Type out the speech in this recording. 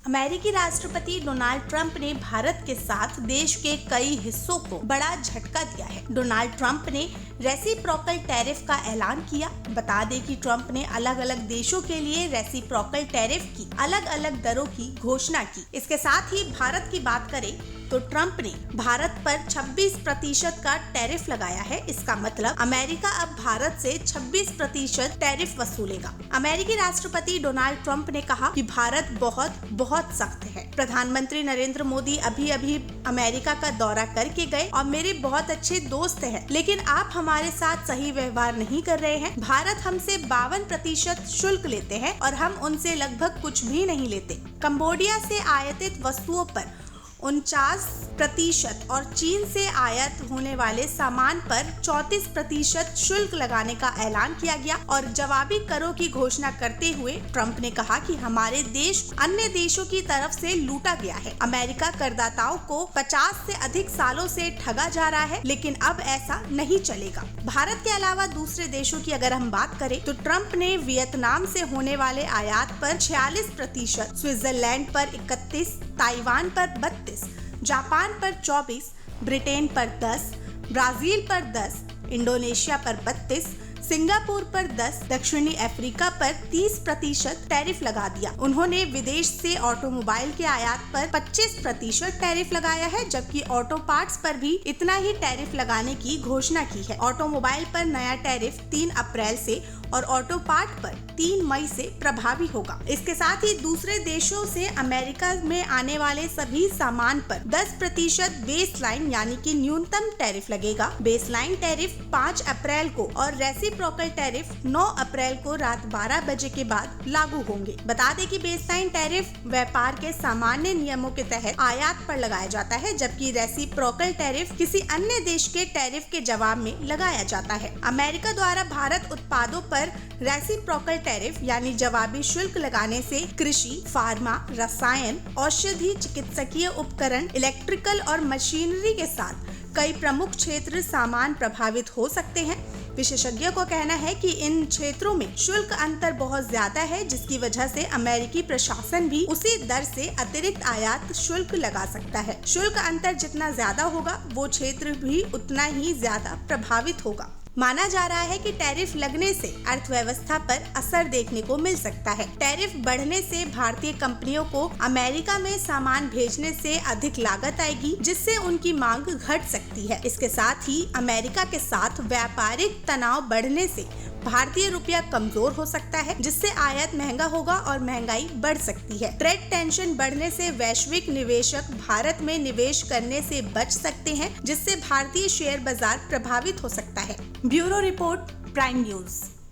अमेरिकी राष्ट्रपति Donald Trump ने भारत के साथ देश के कई हिस्सों को बड़ा झटका दिया है। डोनाल्ड ट्रंप ने रेसिप्रोकल टैरिफ का ऐलान किया। बता दें कि ट्रंप ने अलग अलग देशों के लिए रेसिप्रोकल टैरिफ की अलग अलग दरों की घोषणा की। इसके साथ ही भारत की बात करें तो ट्रंप ने भारत पर 26% का टैरिफ लगाया है। इसका मतलब अमेरिका अब भारत से 26% टैरिफ वसूलेगा। अमेरिकी राष्ट्रपति डोनाल्ड ट्रंप ने कहा कि भारत बहुत सख्त है। प्रधानमंत्री नरेंद्र मोदी अभी अमेरिका का दौरा करके गए और मेरे बहुत अच्छे दोस्त हैं, लेकिन आप हमारे साथ सही व्यवहार नहीं कर रहे हैं। भारत हमसे 52% शुल्क लेते हैं और हम उनसे लगभग कुछ भी नहीं लेते। कंबोडिया से आयातित वस्तुओं पर 49% और चीन से आयात होने वाले सामान पर 34% शुल्क लगाने का ऐलान किया गया और जवाबी करों की घोषणा करते हुए ट्रंप ने कहा कि हमारे देश अन्य देशों की तरफ से लूटा गया है। अमेरिका करदाताओं को 50 से अधिक सालों से ठगा जा रहा है, लेकिन अब ऐसा नहीं चलेगा। भारत के अलावा दूसरे देशों की अगर हम बात करें तो ट्रंप ने वियतनाम से होने वाले आयात पर 46%, स्विट्जरलैंड पर 31%, ताइवान पर 32%, जापान पर 24%, ब्रिटेन पर 10%, ब्राजील पर 10%, इंडोनेशिया पर 32%, सिंगापुर पर 10%, दक्षिणी अफ्रीका पर 30% टैरिफ लगा दिया। उन्होंने विदेश से ऑटोमोबाइल के आयात पर 25% टैरिफ लगाया है, जबकि ऑटो पार्ट्स पर भी इतना ही टैरिफ लगाने की घोषणा की है। ऑटोमोबाइल पर नया टैरिफ 3 अप्रैल से और ऑटो पार्ट पर 3 मई से प्रभावी होगा। इसके साथ ही दूसरे देशों से अमेरिका में आने वाले सभी सामान पर 10% बेसलाइन यानी कि न्यूनतम टैरिफ लगेगा। बेसलाइन टैरिफ 5 अप्रैल को और रेसिप्रोकल टैरिफ 9 अप्रैल को रात 12 बजे के बाद लागू होंगे। बता दें कि बेसलाइन टैरिफ व्यापार के सामान्य नियमों के तहत आयात पर लगाया जाता है, जबकि रेसिप्रोकल टैरिफ किसी अन्य देश के टैरिफ के जवाब में लगाया जाता है। अमेरिका द्वारा भारत उत्पादों पर रेसिप्रोकल टैरिफ यानी जवाबी शुल्क लगाने से कृषि, फार्मा, रसायन, औषधि, चिकित्सकीय उपकरण, इलेक्ट्रिकल और मशीनरी के साथ कई प्रमुख क्षेत्र सामान प्रभावित हो सकते हैं। विशेषज्ञों का कहना है कि इन क्षेत्रों में शुल्क अंतर बहुत ज्यादा है, जिसकी वजह से अमेरिकी प्रशासन भी उसी दर से अतिरिक्त आयात शुल्क लगा सकता है। शुल्क अंतर जितना ज्यादा होगा वो क्षेत्र भी उतना ही ज्यादा प्रभावित होगा। माना जा रहा है कि टैरिफ लगने से अर्थव्यवस्था पर असर देखने को मिल सकता है। टैरिफ बढ़ने से भारतीय कंपनियों को अमेरिका में सामान भेजने से अधिक लागत आएगी, जिससे उनकी मांग घट सकती है। इसके साथ ही अमेरिका के साथ व्यापारिक तनाव बढ़ने से भारतीय रुपया कमजोर हो सकता है, जिससे आयात महंगा होगा और महंगाई बढ़ सकती है। ट्रेड टेंशन बढ़ने से वैश्विक निवेशक भारत में निवेश करने से बच सकते हैं, जिससे भारतीय शेयर बाजार प्रभावित हो सकता है। Bureau report, prime news.